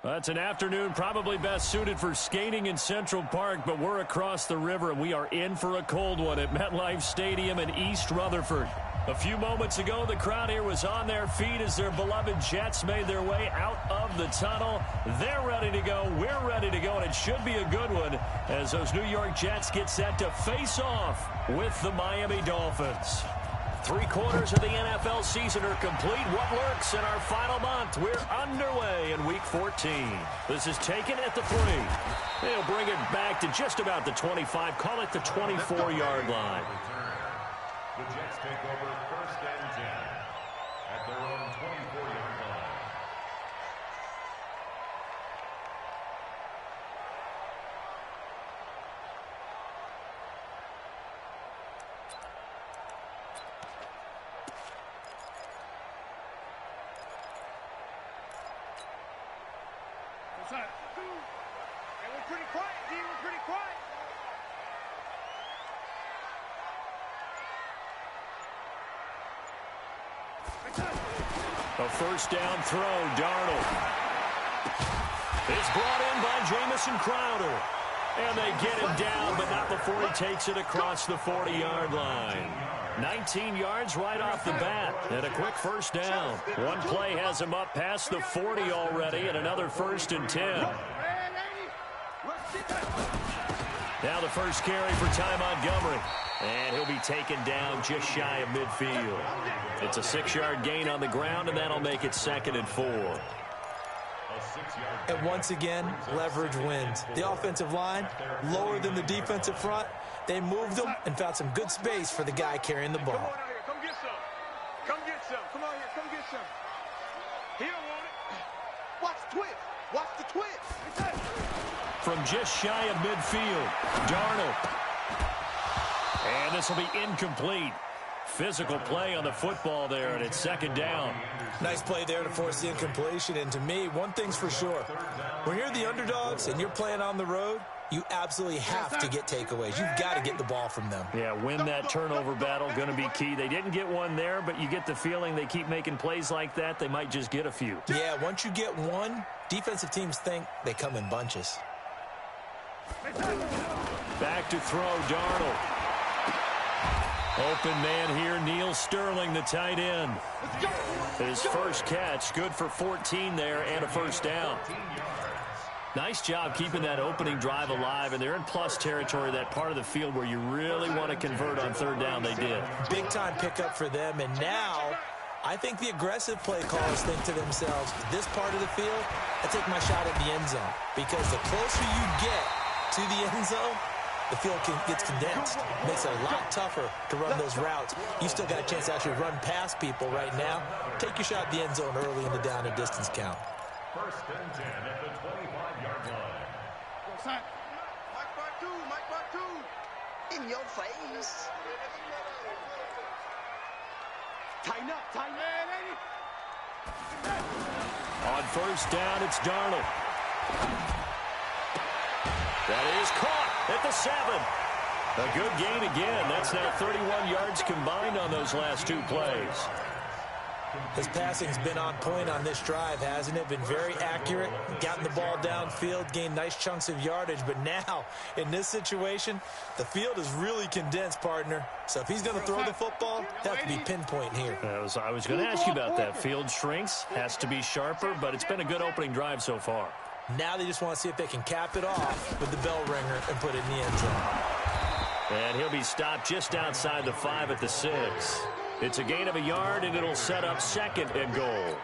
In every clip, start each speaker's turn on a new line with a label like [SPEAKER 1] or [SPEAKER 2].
[SPEAKER 1] That's an afternoon probably best suited for skating in Central Park, but we're across the river, and we are in for a cold one at MetLife Stadium in East Rutherford. A few moments ago, the crowd here was on their feet as their beloved Jets made their way out of the tunnel. They're ready to go. We're ready to go, and it should be a good one as those New York Jets get set to face off with the Miami Dolphins. 3 quarters of the NFL season are complete. What lurks in our final month? We're underway in Week 14. This is taken at the 3. They'll bring it back to just about the 25. Call it the 24-yard line.
[SPEAKER 2] The Jets take over 1st and 10 at their own 24-yard line.
[SPEAKER 3] Hey, we're pretty quiet, D. We're pretty quiet.
[SPEAKER 1] A first down throw, Darnold. It's brought in by Jamison Crowder. And they get him down, but not before he takes it across the 40-yard line. 19 yards right off the bat, and a quick first down. One play has him up past the 40 already, and another 1st and 10. Now the first carry for Ty Montgomery. And he'll be taken down just shy of midfield. It's a 6-yard gain on the ground, and that'll make it 2nd and 4.
[SPEAKER 4] And once again, leverage wins. The offensive line, lower than the defensive front. They moved them and found some good space for the guy carrying the ball.
[SPEAKER 3] Come on out here. Come get some. Come get some. Come on here. Come get some. He don't want it. Watch the twist. Watch the twist.
[SPEAKER 1] From just shy of midfield, Darnold. And this will be incomplete. Physical play on the football there, and it's 2nd down.
[SPEAKER 4] Nice play there to force the incompletion. And to me, one thing's for sure. When you're the underdogs and you're playing on the road, you absolutely have to get takeaways. You've got to get the ball from them.
[SPEAKER 1] Yeah, win that turnover battle, going to be key. They didn't get one there, but you get the feeling they keep making plays like that, they might just get a few.
[SPEAKER 4] Yeah, once you get one, defensive teams think they come in bunches.
[SPEAKER 1] Back to throw, Darnold. Open man here, Neil Sterling, the tight end. His first catch, good for 14 there and a first down. Nice job keeping that opening drive alive, and they're in plus territory, that part of the field where you really want to convert on 3rd down. They did.
[SPEAKER 4] Big-time pickup for them, and now I think the aggressive play callers think to themselves, this part of the field, I take my shot at the end zone, because the closer you get to the end zone, the field gets condensed. Makes it a lot tougher to run those routes. You still got a chance to actually run past people right now. Take your shot at the end zone early in the down and distance count.
[SPEAKER 2] 1st and 10 at the 25-yard line.
[SPEAKER 3] Mike Bartu. In your face. Tighten up. Tighten up.
[SPEAKER 1] On 1st down, it's Darnold. That is caught at the 7. A good gain again. That's now 31 yards combined on those last 2 plays.
[SPEAKER 4] His passing's been on point on this drive, hasn't it? Been very accurate, gotten the ball downfield, gained nice chunks of yardage. But now, in this situation, the field is really condensed, partner. So if he's going to throw the football, he'll have to be pinpoint here.
[SPEAKER 1] I was going to ask you about that. Field shrinks, has to be sharper, but it's been a good opening drive so far.
[SPEAKER 4] Now they just want to see if they can cap it off with the bell ringer and put it in the end zone.
[SPEAKER 1] And he'll be stopped just outside the 5 at the 6. It's a gain of a yard, and it'll set up 2nd and goal.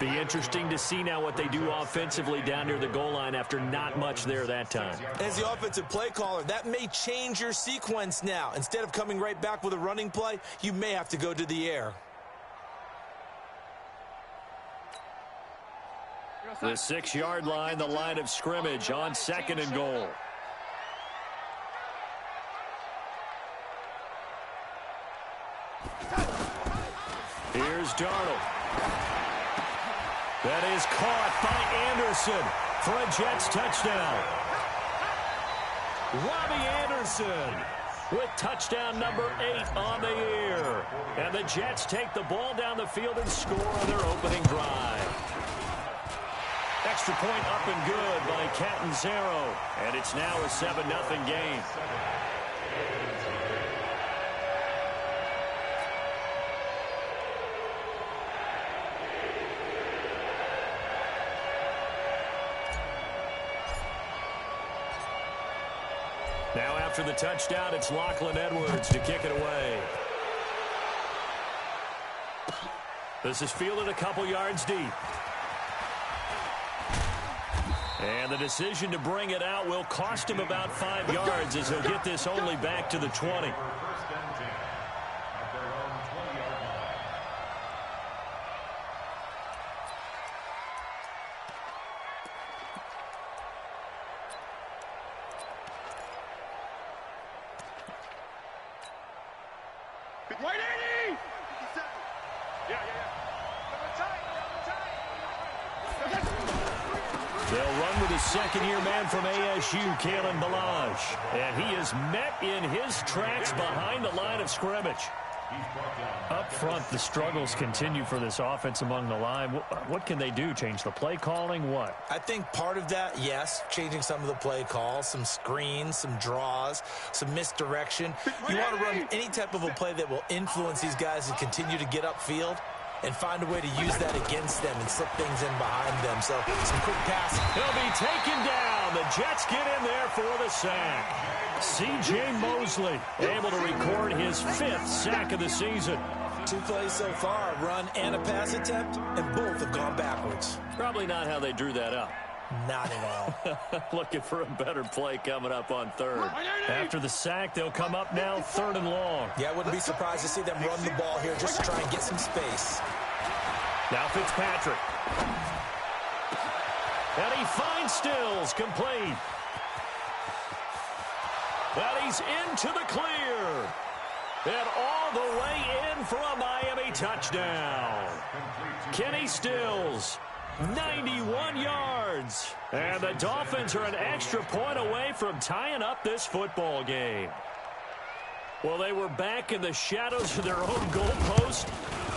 [SPEAKER 1] Be interesting to see now what they do offensively down near the goal line after not much there that time.
[SPEAKER 4] As the offensive play caller, that may change your sequence now. Instead of coming right back with a running play, you may have to go to the air.
[SPEAKER 1] The 6-yard line, the line of scrimmage on 2nd and goal. Here's Darnold. That is caught by Anderson for a Jets touchdown. Robbie Anderson with touchdown number 8 on the year. And the Jets take the ball down the field and score on their opening drive. Extra extra point up and good by Catanzaro. And it's now a 7-0 game. Now after the touchdown, it's Lachlan Edwards to kick it away. This is fielded a couple yards deep. And the decision to bring it out will cost him about 5 yards as he'll get this only back to the 20. They'll run with his second-year man from ASU, Kalen Ballage. And he is met in his tracks behind the line of scrimmage. Up front, the struggles continue for this offense among the line. What can they do? Change the play calling? What?
[SPEAKER 4] I think part of that, yes, changing some of the play calls, some screens, some draws, some misdirection. You want to run any type of a play that will influence these guys to continue to get upfield and find a way to use that against them and slip things in behind them. So some quick passing.
[SPEAKER 1] He'll be taken down. The Jets get in there for the sack. C.J. Mosley able to record his 5th sack of the season.
[SPEAKER 4] 2 plays so far, a run and a pass attempt, and both have gone backwards.
[SPEAKER 1] Probably not how they drew that up.
[SPEAKER 4] Not at all.
[SPEAKER 1] Looking for a better play coming up on 3rd. After the sack, they'll come up now 3rd and long.
[SPEAKER 4] Yeah, I wouldn't be surprised to see them run the ball here just to try and get some space.
[SPEAKER 1] Now Fitzpatrick. And he finds Stills, complete. And he's into the clear. And all the way in for a Miami touchdown. Kenny Stills, 91 yards. And the Dolphins are an extra point away from tying up this football game. Well, they were back in the shadows of their own goalpost,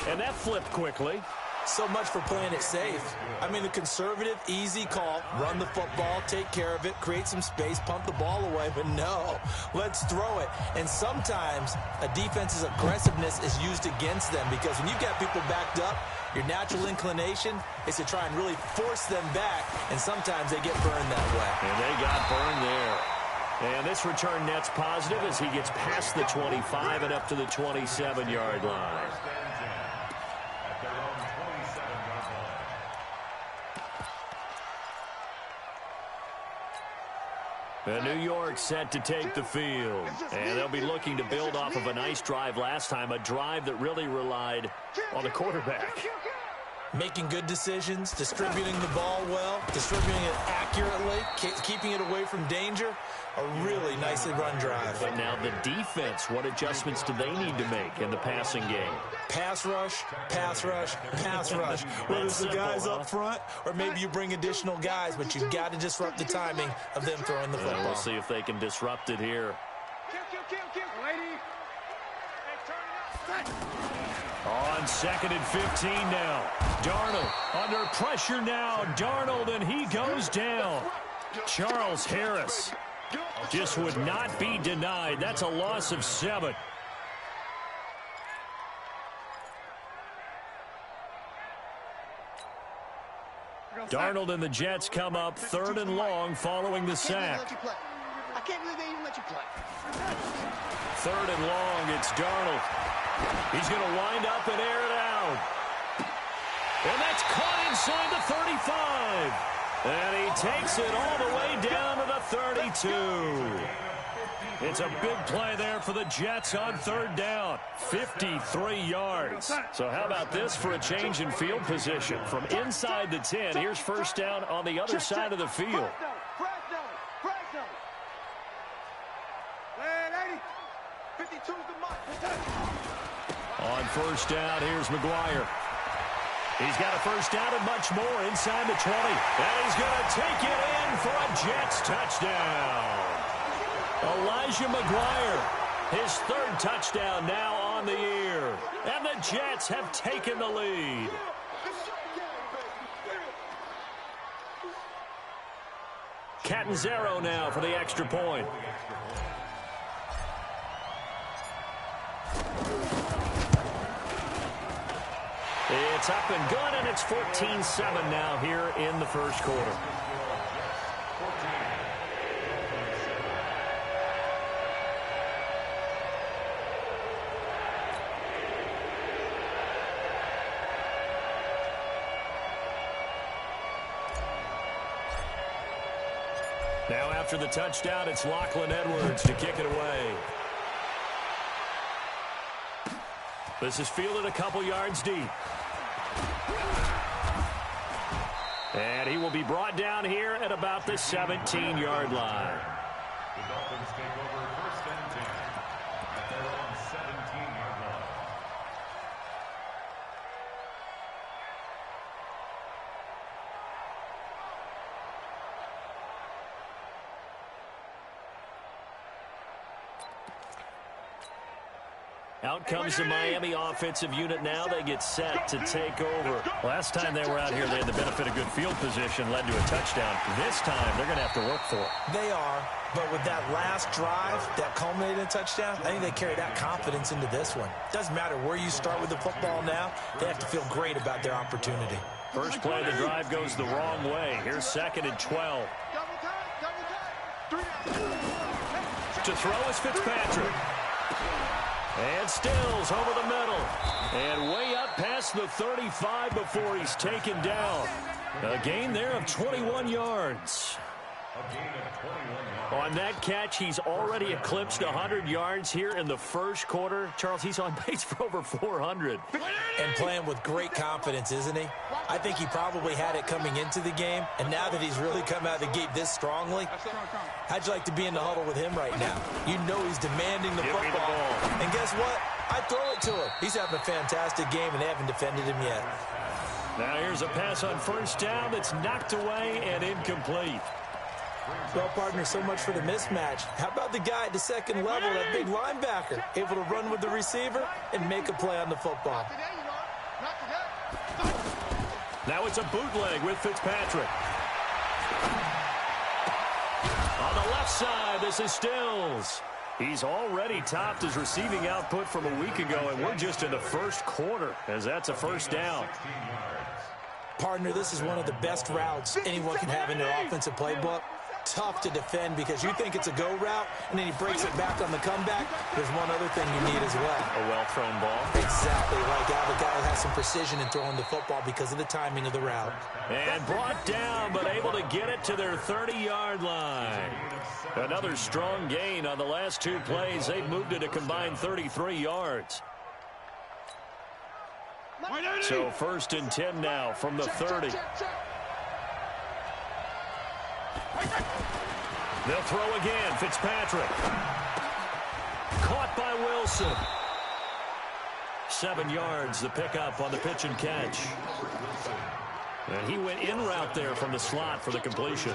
[SPEAKER 1] and that flipped quickly.
[SPEAKER 4] So much for playing it safe. I mean, the conservative, easy call, run the football, take care of it, create some space, pump the ball away, but no, let's throw it. And sometimes a defense's aggressiveness is used against them because when you've got people backed up, your natural inclination is to try and really force them back, and sometimes they get burned that way.
[SPEAKER 1] And they got burned there. And this return net's positive as he gets past the 25 and up to the 27-yard line. And New York set to take the field. And they'll be looking to build off of a nice drive last time, a drive that really relied on the quarterback.
[SPEAKER 4] Making good decisions, distributing the ball well, distributing it accurately, keeping it away from danger. A really nicely run drive.
[SPEAKER 1] But now the defense, what adjustments do they need to make in the passing game?
[SPEAKER 4] Pass rush, pass rush, pass rush. Whether it's the guys up front or maybe you bring additional guys, but you've got to disrupt the timing of them throwing the football.
[SPEAKER 1] We'll see if they can disrupt it here. On 2nd and 15 now. Darnold under pressure now. Darnold, and he goes down. Charles Harris just would not be denied. That's a loss of 7. Darnold and the Jets come up 3rd and long following the sack.
[SPEAKER 3] I can't believe they even let you play.
[SPEAKER 1] 3rd and long, it's Darnold. He's going to wind up and air it out. And that's caught inside the 35. And he takes it all the way down to the 32. It's a big play there for the Jets on 3rd down. 53 yards. So how about this for a change in field position? From inside the 10, here's 1st down on the other side of the field. On 1st down, here's McGuire. He's got a 1st down and much more inside the 20. And he's going to take it in for a Jets touchdown. Elijah McGuire, his 3rd touchdown now on the year. And the Jets have taken the lead. Catanzaro now for the extra point. It's up and good, and it's 14-7 now here in the first quarter. Now after the touchdown, it's Lachlan Edwards to kick it away. This is fielded a couple yards deep. And he will be brought down here at about the 17-yard line.
[SPEAKER 2] The Dolphins take over first and 10 at their own 17-yard line.
[SPEAKER 1] Out comes the Miami offensive unit now. They get set to take over. Last time they were out here, they had the benefit of good field position, led to a touchdown. This time, they're going to have to work for it.
[SPEAKER 4] They are, but with that last drive that culminated in a touchdown, I think they carry that confidence into this one. Doesn't matter where you start with the football now, they have to feel great about their opportunity.
[SPEAKER 1] First play of the drive goes the wrong way. Here's 2nd and 12. To throw is Fitzpatrick. And Stills over the middle. And way up past the 35 before he's taken down. A gain there of 21 yards.
[SPEAKER 2] A gain of 21 yards.
[SPEAKER 1] On that catch, he's already eclipsed 100 yards here in the first quarter. Charles, he's on pace for over 400.
[SPEAKER 4] And playing with great confidence, isn't he? I think he probably had it coming into the game, and now that he's really come out of the gate this strongly, how'd you like to be in the huddle with him right now? You know he's demanding the football.
[SPEAKER 1] Give me the ball.
[SPEAKER 4] And guess what? I throw it to him. He's having a fantastic game, and they haven't defended him yet.
[SPEAKER 1] Now here's a pass on first down that's knocked away and incomplete.
[SPEAKER 4] Well, partner, so much for the mismatch. How about the guy at the second level, that big linebacker, able to run with the receiver and make a play on the football?
[SPEAKER 1] Now it's a bootleg with Fitzpatrick. On the left side, this is Stills. He's already topped his receiving output from a week ago, and we're just in the first quarter, as that's a first down.
[SPEAKER 4] Partner, this is one of the best routes anyone can have in their offensive playbook. Tough to defend because you think it's a go route, and then he breaks it back on the comeback. There's one other thing you need as well.
[SPEAKER 1] A well-thrown ball.
[SPEAKER 4] Exactly right. You have a guy who has some precision in throwing the football because of the timing of the route.
[SPEAKER 1] And brought down, but able to get it to their 30-yard line. Another strong gain on the last two plays. They've moved it a combined 33 yards. So 1st and 10 now from the 30. They'll throw again. Fitzpatrick. Caught by Wilson. 7 yards, the pickup on the pitch and catch. And he went in route there from the slot for the completion.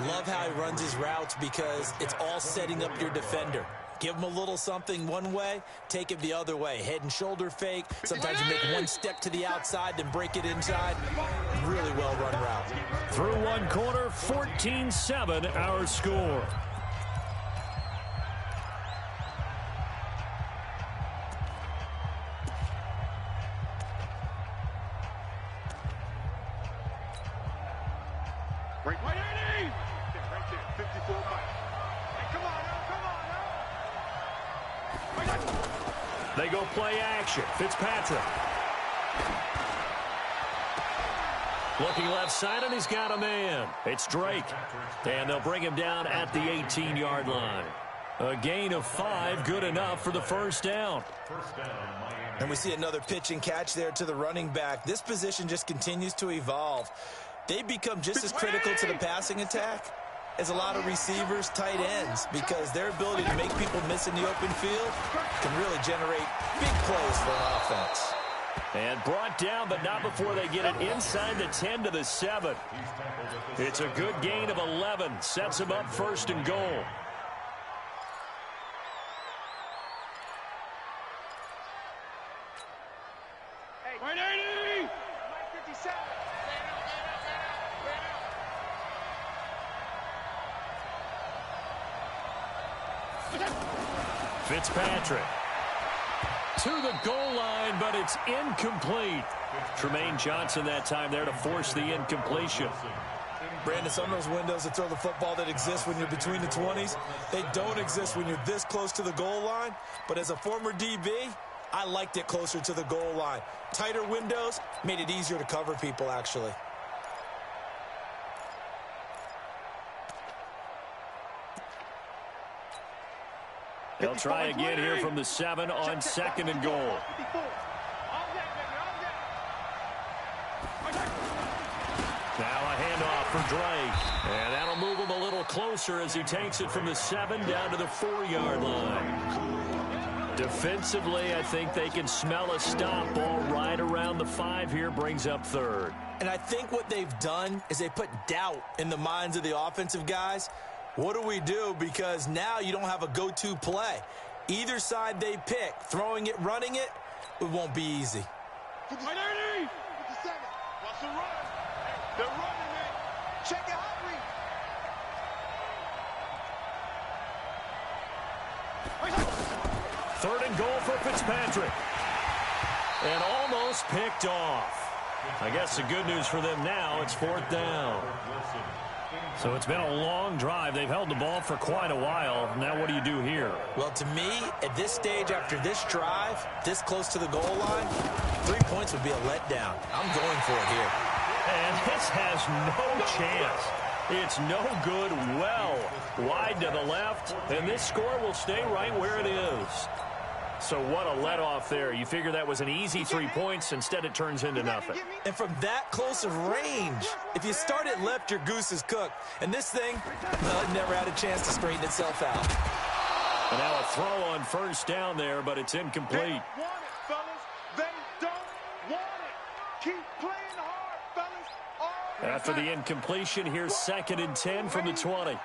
[SPEAKER 4] Love how he runs his routes because it's all setting up your defender. Give him a little something one way, take it the other way. Head and shoulder fake. Sometimes you make one step to the outside, then break it inside. Really well-run route.
[SPEAKER 1] Through one quarter, 14-7 our score.
[SPEAKER 3] Right there, 54 miles. Hey, come on now, come on now.
[SPEAKER 1] They go play action. Fitzpatrick. Looking left side, and he's got a man. It's Drake. And they'll bring him down at the 18-yard line. A gain of 5, good enough for the first down.
[SPEAKER 4] And we see another pitch and catch there to the running back. This position just continues to evolve. They become just as critical to the passing attack as a lot of receivers, tight ends, because their ability to make people miss in the open field can really generate big plays for an offense.
[SPEAKER 1] And brought down, but not before they get it inside the 10 to the 7. It's a good gain of 11. Sets him up 1st and goal.
[SPEAKER 3] Hey, 180! 57.
[SPEAKER 1] Fitzpatrick to the goal line, but it's incomplete. Tremaine Johnson that time there to force the incompletion.
[SPEAKER 4] Brandon, some of those windows to throw the football that exist when you're between the 20s, they don't exist when you're this close to the goal line. But as a former DB, I liked it closer to the goal line. Tighter windows made it easier to cover people, actually.
[SPEAKER 1] They'll try again here from the 7 on 2nd and goal. Now a handoff for Drake. And that'll move him a little closer as he takes it from the 7 down to the 4-yard line. Defensively, I think they can smell a stop. Ball right around the 5 here, brings up 3rd.
[SPEAKER 4] And I think what they've done is they put doubt in the minds of the offensive guys. What do we do? Because now you don't have a go-to play. Either side they pick, throwing it, running it, it won't be easy.
[SPEAKER 3] Watch the run. They're running it. Check it out, Reed.
[SPEAKER 1] 3rd and goal for Fitzpatrick. And almost picked off. I guess the good news for them now, it's 4th down. So it's been a long drive. They've held the ball for quite a while. Now what do you do here?
[SPEAKER 4] Well, to me, at this stage, after this drive, this close to the goal line, 3 points would be a letdown. I'm going for it here.
[SPEAKER 1] And this has no chance. It's no good, well wide to the left, and this score will stay right where it is. So what a let-off there. You figure that was an easy 3 points. Instead, it turns into nothing.
[SPEAKER 4] And from that close of range, if you start it left, your goose is cooked. And this thing, well, it never had a chance to straighten itself out.
[SPEAKER 1] And now a throw on 1st down there, but it's incomplete.
[SPEAKER 3] They want it, fellas. They don't want it. Keep playing hard, fellas.
[SPEAKER 1] After the incompletion, here's 2nd and 10 from the 20.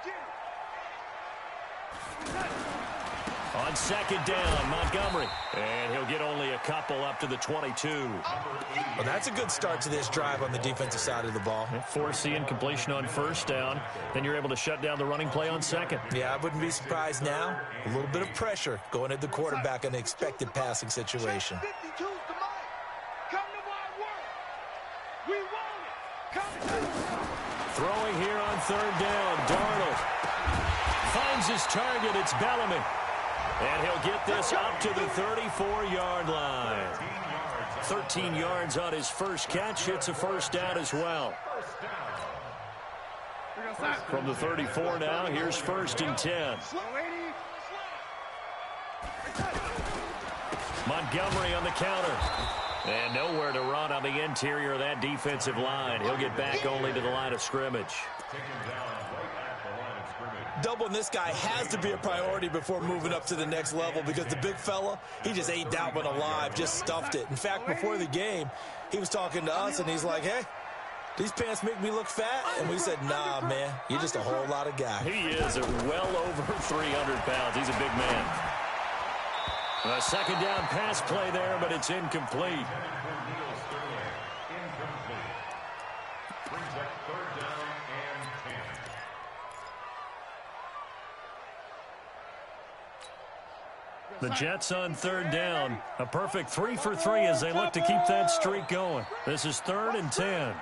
[SPEAKER 1] On 2nd down, Montgomery. And he'll get only a couple up to the 22.
[SPEAKER 4] Well, that's a good start to this drive on the defensive side of the ball.
[SPEAKER 1] Force the incompletion on 1st down. Then you're able to shut down the running play on 2nd.
[SPEAKER 4] Yeah, I wouldn't be surprised now. A little bit of pressure going at the quarterback in an expected passing situation.
[SPEAKER 1] Throwing here on 3rd down. Darnold finds his target. It's Bellamy. And he'll get this up to the 34-yard line. 13 yards on his first catch. It's a 1st down as well. From the 34 now, here's 1st and 10. Montgomery on the counter. And nowhere to run on the interior of that defensive line. He'll get back only to the line of scrimmage.
[SPEAKER 4] Doubling this guy has to be a priority before moving up to the next level because the big fella, he just ate that one alive, just stuffed it. In fact, before the game, he was talking to us, and he's like, hey, these pants make me look fat? And we said, nah, man, you're just a whole lot of guy.
[SPEAKER 1] He is well over 300 pounds. He's a big man. A 2nd down pass play there, but it's incomplete. The Jets on 3rd down. A perfect 3 for 3 as they look to keep that streak going. This is 3rd and 10.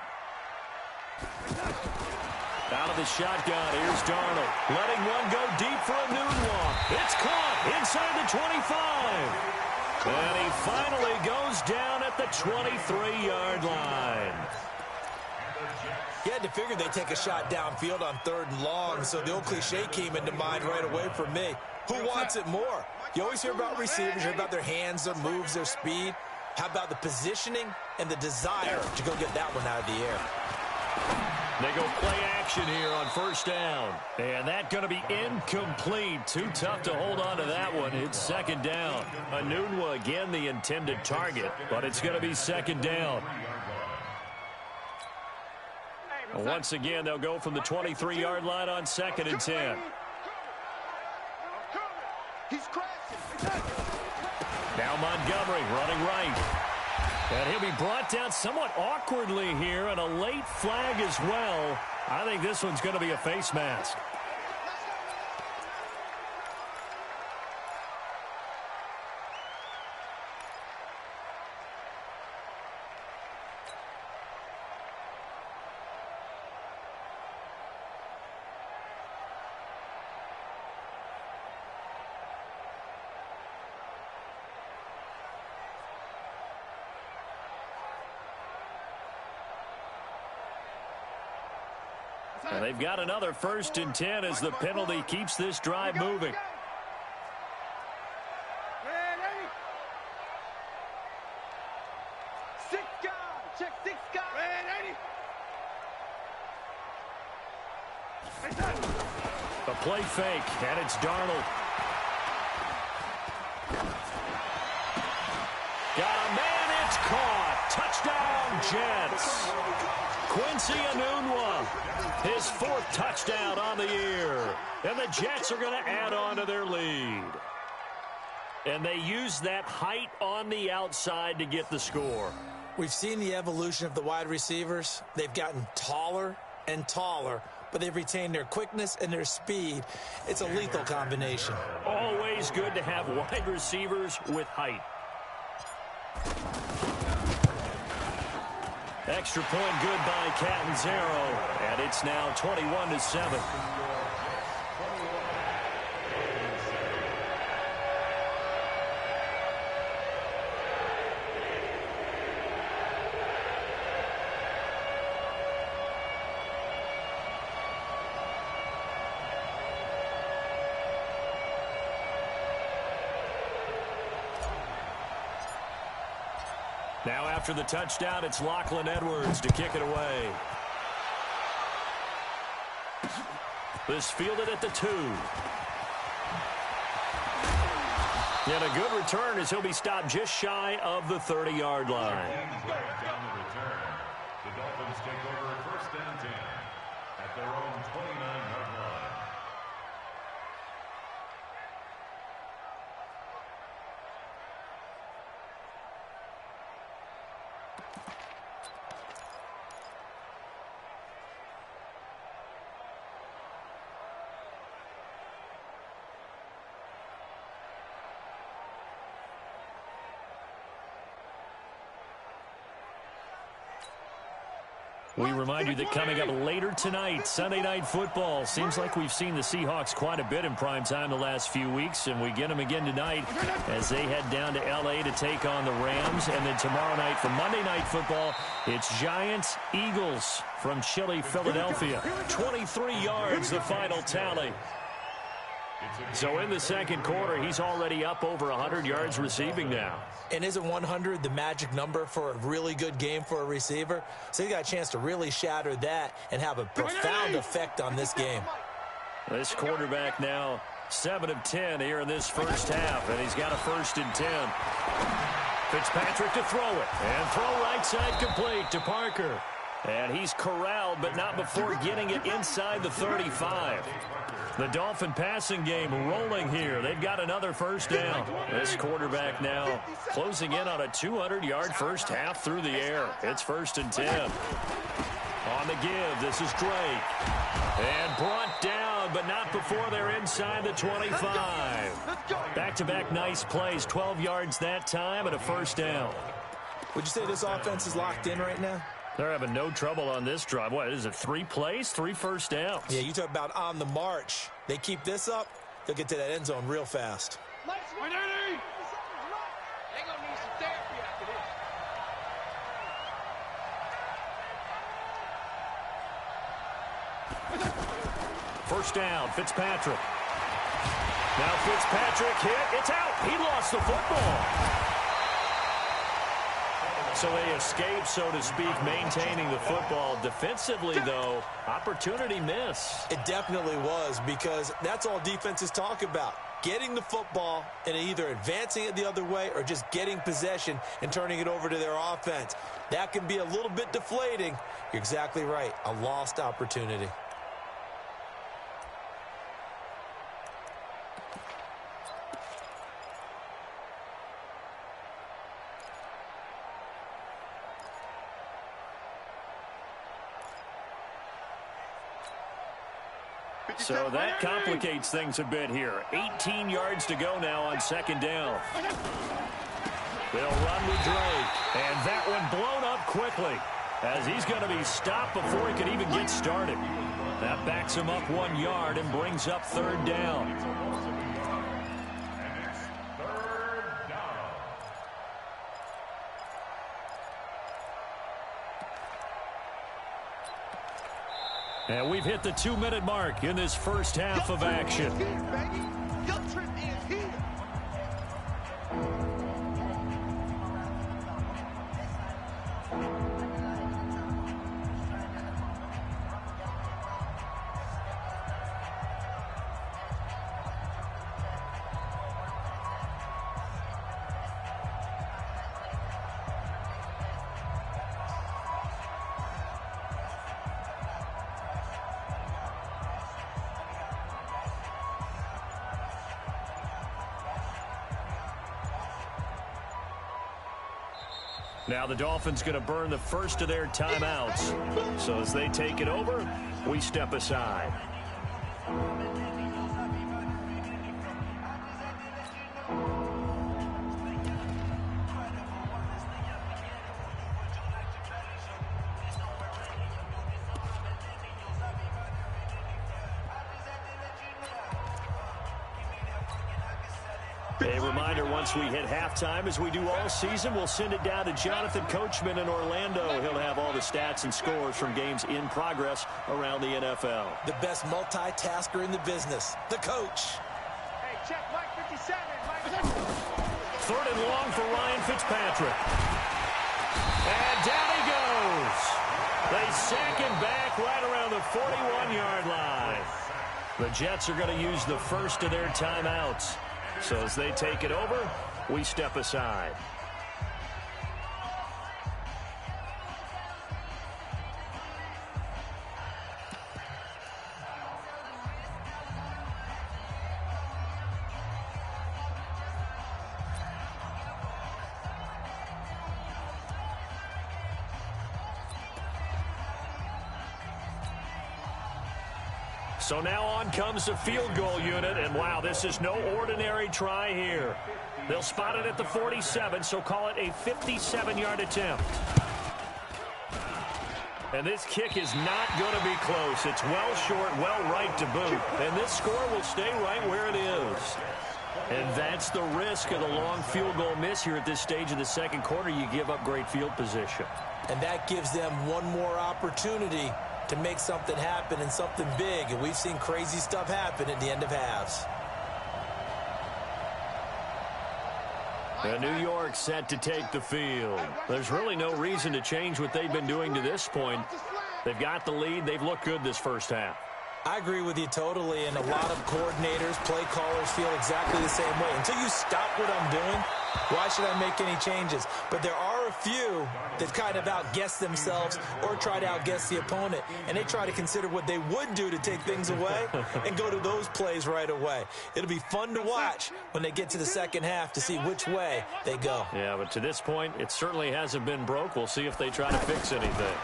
[SPEAKER 1] Out of the shotgun, here's Darnold. Letting one go deep for a noon walk. It's caught inside the 25. And he finally goes down at the 23-yard line.
[SPEAKER 4] You had to figure they'd take a shot downfield on 3rd and long, so the old cliche came into mind right away for me. Who wants it more? You always hear about receivers, you hear about their hands, their moves, their speed. How about the positioning and the desire to go get that one out of the air?
[SPEAKER 1] They go play action here on 1st down. And that's going to be incomplete. Too tough to hold on to that one. It's 2nd down. Anunwa again the intended target, but it's going to be 2nd down. And once again, they'll go from the 23-yard line on 2nd and 10. Now Montgomery running right. And he'll be brought down somewhat awkwardly here, and a late flag as well. I think this one's going to be a face mask. And they've got another 1st and 10 as the penalty keeps this drive moving. A play fake, and it's Darnold. Got a man, it's caught. Touchdown, Jets. Quincy Enunwa, his 4th touchdown on the year. And the Jets are going to add on to their lead. And they use that height on the outside to get the score.
[SPEAKER 4] We've seen the evolution of the wide receivers. They've gotten taller and taller, but they've retained their quickness and their speed. It's a lethal combination.
[SPEAKER 1] Always good to have wide receivers with height. Extra point good by Catanzaro, and it's now 21-7. Now after the touchdown, it's Lachlan Edwards to kick it away. This fielded at the 2. And a good return as he'll be stopped just shy of the 30-yard line.
[SPEAKER 2] Down the return. The Dolphins take over 1st and 10 at their own 29-yard line.
[SPEAKER 1] We remind you that coming up later tonight, Sunday Night Football. Seems like we've seen the Seahawks quite a bit in prime time the last few weeks, and we get them again tonight as they head down to L.A. to take on the Rams. And then tomorrow night for Monday Night Football, it's Giants-Eagles from chilly Philadelphia. 23 yards, the final tally. So in the second quarter, he's already up over 100 yards receiving now.
[SPEAKER 4] And isn't 100 the magic number for a really good game for a receiver? So he got a chance to really shatter that and have a profound effect on this game.
[SPEAKER 1] This quarterback now 7 of 10 here in this first half, and he's got a 1st and 10. Fitzpatrick to throw it, and throw right side complete to Parker. And he's corralled, but not before getting it inside the 35. The Dolphin passing game rolling here. They've got another 1st down. This quarterback now closing in on a 200-yard first half through the air. It's 1st and 10. On the give, this is Drake. And brought down, but not before they're inside the 25. Back-to-back nice plays, 12 yards that time, and a 1st down.
[SPEAKER 4] Would you say this offense is locked in right now?
[SPEAKER 1] They're having no trouble on this drive. What is it, 3 plays, 3 first downs?
[SPEAKER 4] Yeah, you talk about on the march. They keep this up, they'll get to that end zone real fast.
[SPEAKER 1] First down, Fitzpatrick. Now Fitzpatrick hit. It's out. He lost the football. So they escape, so to speak, maintaining the football. Defensively, though, opportunity miss.
[SPEAKER 4] It definitely was, because that's all defenses talk about. Getting the football and either advancing it the other way or just getting possession and turning it over to their offense. That can be a little bit deflating. You're exactly right. A lost opportunity.
[SPEAKER 1] So that complicates things a bit here. 18 yards to go now on 2nd down. They'll run with Drake. And that one blown up quickly as he's going to be stopped before he could even get started. That backs him up 1 yard and brings up 3rd down.
[SPEAKER 2] And it's 3rd down.
[SPEAKER 1] And we've hit the 2-minute mark in this first half of action.
[SPEAKER 3] Your trip is here.
[SPEAKER 1] Now the Dolphins going to burn the first of their timeouts. So as they take it over, we step aside. A reminder, once we hit halftime, as we do all season, we'll send it down to Jonathan Coachman in Orlando. He'll have all the stats and scores from games in progress around the NFL.
[SPEAKER 4] The best multitasker in the business, the coach.
[SPEAKER 3] Hey, check Mike 57. Mike.
[SPEAKER 1] Third and long for Ryan Fitzpatrick. And down he goes. They sack him back right around the 41-yard line. The Jets are going to use the first of their timeouts. So as they take it over, we step aside. So now on comes the field goal unit, and wow, this is no ordinary try here. They'll spot it at the 47, so call it a 57-yard attempt. And this kick is not going to be close. It's well short, well right to boot, and this score will stay right where it is. And that's the risk of the long field goal miss here at this stage of the second quarter. You give up great field position.
[SPEAKER 4] And that gives them one more opportunity to make something happen and something big. And we've seen crazy stuff happen at the end of halves.
[SPEAKER 1] And New York set to take the field. There's really no reason to change what they've been doing to this point. They've got the lead. They've looked good this first half.
[SPEAKER 4] I agree with you totally, and a lot of coordinators, play callers feel exactly the same way. Until you stop what I'm doing, why should I make any changes? But there are a few that kind of outguess themselves or try to outguess the opponent, and they try to consider what they would do to take things away and go to those plays right away. It'll be fun to watch when they get to the second half to see which way they go.
[SPEAKER 1] Yeah, but to this point, it certainly hasn't been broke. We'll see if they try to fix anything.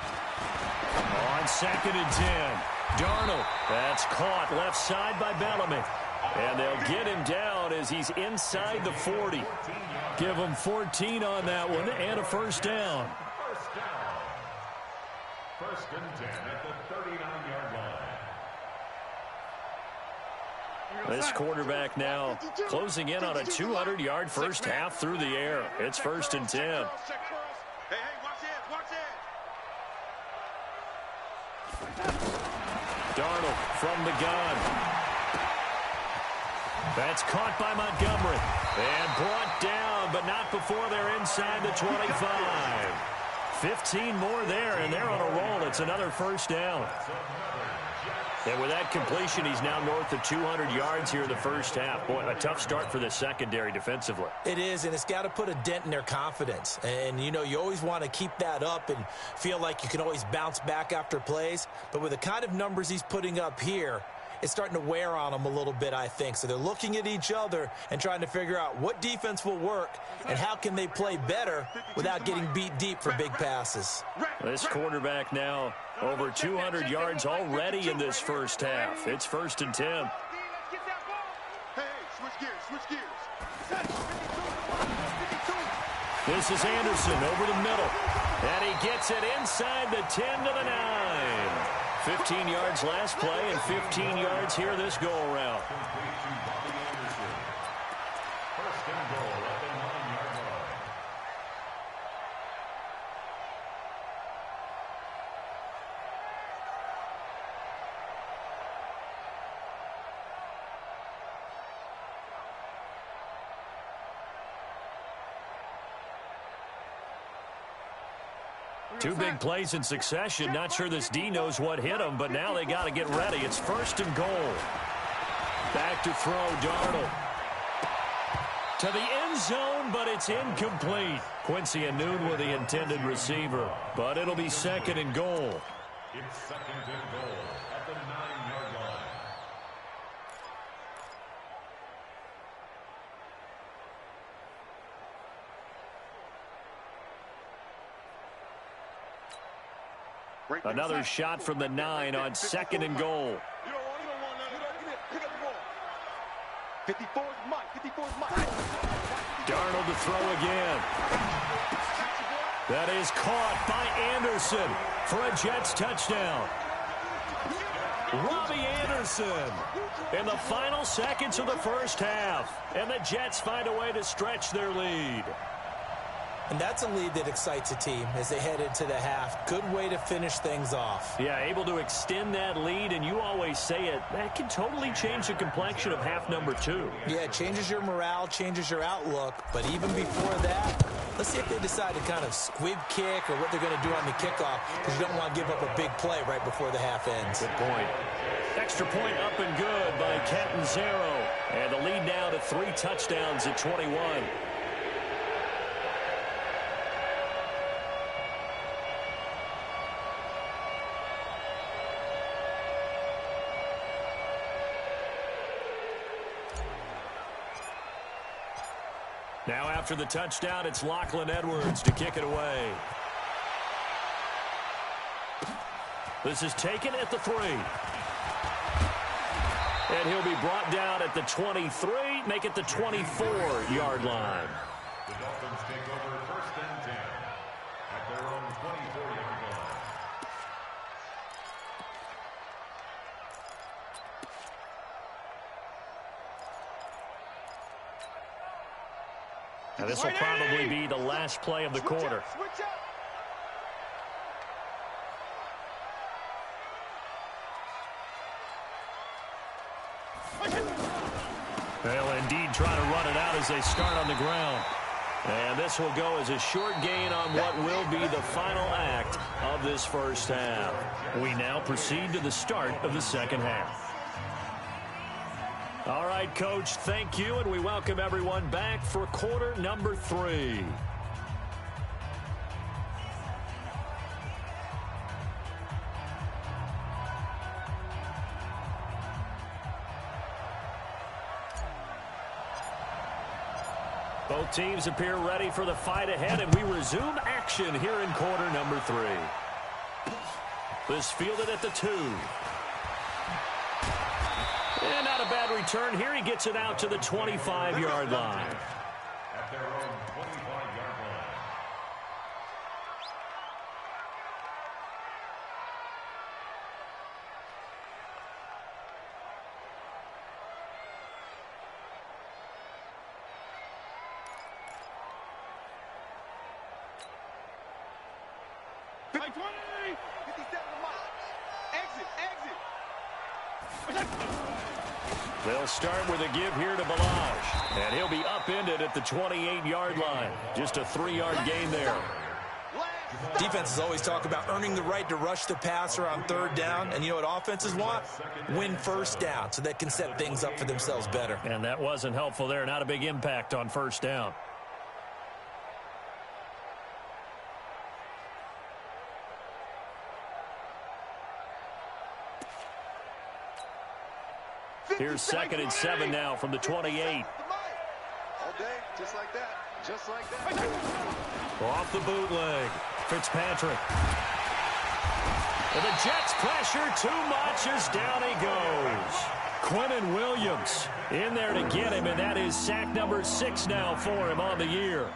[SPEAKER 1] On 2nd and 10. Darnold, that's caught left side by Bellamy. And they'll get him down as he's inside the 40. Give him 14 on that one and a first down.
[SPEAKER 2] First and 10 at the 39-yard line.
[SPEAKER 1] This quarterback now closing in on a 200-yard first half through the air. It's 1st and 10.
[SPEAKER 3] Hey, watch it, watch it.
[SPEAKER 1] Darnold from the gun. That's caught by Montgomery. And brought down, but not before they're inside the 25. 15 more there, and they're on a roll. It's another first down. And with that completion, he's now north of 200 yards here in the first half. Boy, a tough start for the secondary defensively.
[SPEAKER 4] It is, and it's got to put a dent in their confidence. And, you know, you always want to keep that up and feel like you can always bounce back after plays. But with the kind of numbers he's putting up here, it's starting to wear on them a little bit, I think. So they're looking at each other and trying to figure out what defense will work and how can they play better without getting beat deep for big passes.
[SPEAKER 1] This quarterback now over 200 yards already in this first half. It's 1st and 10.
[SPEAKER 3] Hey, switch gears.
[SPEAKER 1] This is Anderson over the middle. And he gets it inside the 10 to the 9. 15 yards last play and 15 yards here this go-around.
[SPEAKER 2] First and goal at the 9-yard line.
[SPEAKER 1] Two big plays in succession. Not sure this D knows what hit him, but now they got to get ready. It's 1st and goal. Back to throw, Darnold. To the end zone, but it's incomplete. Quincy and Noon were the intended receiver, but it'll be 2nd and goal.
[SPEAKER 2] It's 2nd and goal at the 9-yard line.
[SPEAKER 1] Another shot from the 9 on 2nd and goal.
[SPEAKER 3] You don't want that. Pick up the ball. 54 is Mike. 54 is Mike.
[SPEAKER 1] Darnold to throw again. That is caught by Anderson for a Jets touchdown. Robbie Anderson in the final seconds of the first half. And the Jets find a way to stretch their lead.
[SPEAKER 4] And that's a lead that excites a team as they head into the half. Good way to finish things off.
[SPEAKER 1] Yeah, able to extend that lead, and you always say it, that can totally change the complexion of half number 2.
[SPEAKER 4] Yeah, it changes your morale, changes your outlook. But even before that, let's see if they decide to kind of squib kick or what they're going to do on the kickoff, because you don't want to give up a big play right before the half ends.
[SPEAKER 1] Good point. Extra point up and good by Catanzaro. And the lead now to 3 touchdowns at 21. Now after the touchdown, it's Lachlan Edwards to kick it away. This is taken at the 3. And he'll be brought down at the 23, make it the 24-yard line.
[SPEAKER 2] The Dolphins take over 1st and 10 at their own 24-yard line.
[SPEAKER 1] Now this will probably be the last play of the quarter.
[SPEAKER 3] Switch up.
[SPEAKER 1] They'll indeed try to run it out as they start on the ground. And this will go as a short gain on what will be the final act of this first half. We now proceed to the start of the second half. All right, Coach, thank you, and we welcome everyone back for quarter number 3. Both teams appear ready for the fight ahead, and we resume action here in quarter number 3. This fielded at the 2. And not a bad return here. He gets it out to the 25-yard line.
[SPEAKER 2] At their own 25-yard line.
[SPEAKER 3] Like 20. 57 miles. Exit.
[SPEAKER 1] They'll start with a give here to Balaj. And he'll be upended at the 28-yard line. Just a 3-yard gain there.
[SPEAKER 4] Defenses always talk about earning the right to rush the passer on 3rd down. And you know what offenses want? Win 1st down so they can set things up for themselves better.
[SPEAKER 1] And that wasn't helpful there. Not a big impact on 1st down. Here's 2nd and 7 now from the 28.
[SPEAKER 3] All day, just like that. Just like that.
[SPEAKER 1] Off the bootleg. Fitzpatrick. And the Jets pressure too much as down he goes. Quinnen Williams in there to get him, and that is sack number 6 now for him on the year.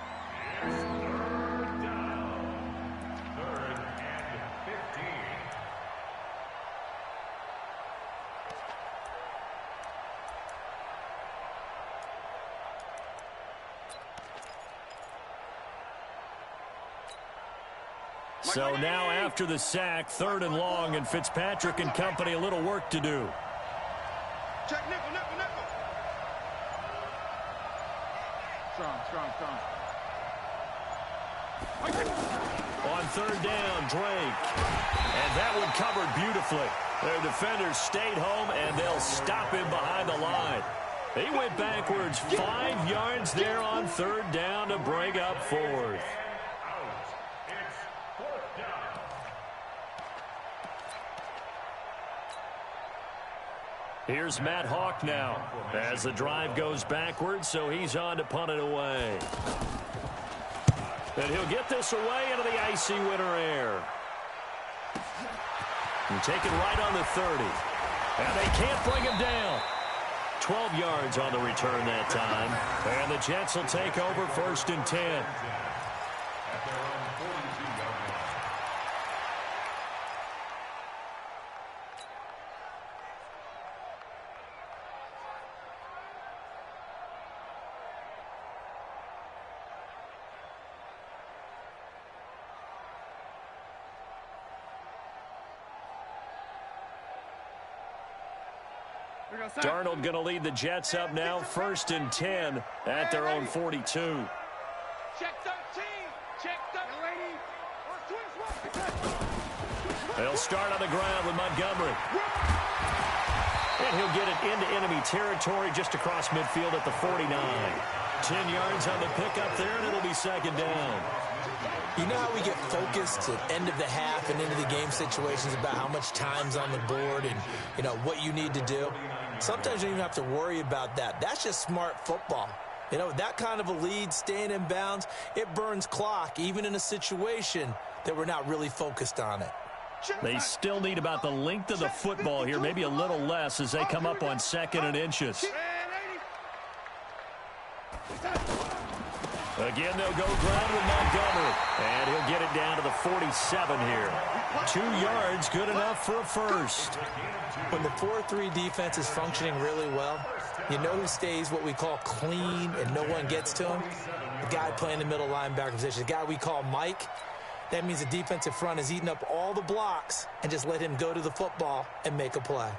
[SPEAKER 1] So now after the sack, 3rd and long, and Fitzpatrick and company a little work to do.
[SPEAKER 3] Check nickel. Strong.
[SPEAKER 1] On third down, Drake. And that one covered beautifully. Their defenders stayed home, and they'll stop him behind the line. He went backwards 5 yards there on third down to bring up fourth. Here's Matt Hawk now as the drive goes backwards, so he's on to punt it away. And he'll get this away into the icy winter air. And take it right on the 30. And they can't bring him down. 12 yards on the return that time. And the Jets will take over 1st and 10. Darnold going to lead the Jets up now, 1st and 10 at their own 42.
[SPEAKER 3] Check 13. Check 13.
[SPEAKER 1] They'll start on the ground with Montgomery. And he'll get it into enemy territory just across midfield at the 49. 10 yards on the pickup there, and it'll be 2nd down.
[SPEAKER 4] You know how we get focused at end of the half and into the game situations about how much time's on the board and, you know, what you need to do? Sometimes you don't even have to worry about that. That's just smart football. You know, that kind of a lead, staying in bounds, it burns clock, even in a situation that we're not really focused on it.
[SPEAKER 1] They still need about the length of the football here, maybe a little less as they come up on 2nd and inches. Again, they'll go ground with Montgomery. And he'll get it down to the 47 here. 2 yards, good enough for a first.
[SPEAKER 4] When the 4-3 defense is functioning really well, you know who stays what we call clean and no one gets to him? The guy playing the middle linebacker position, the guy we call Mike. That means the defensive front is eating up all the blocks and just let him go to the football and make a play.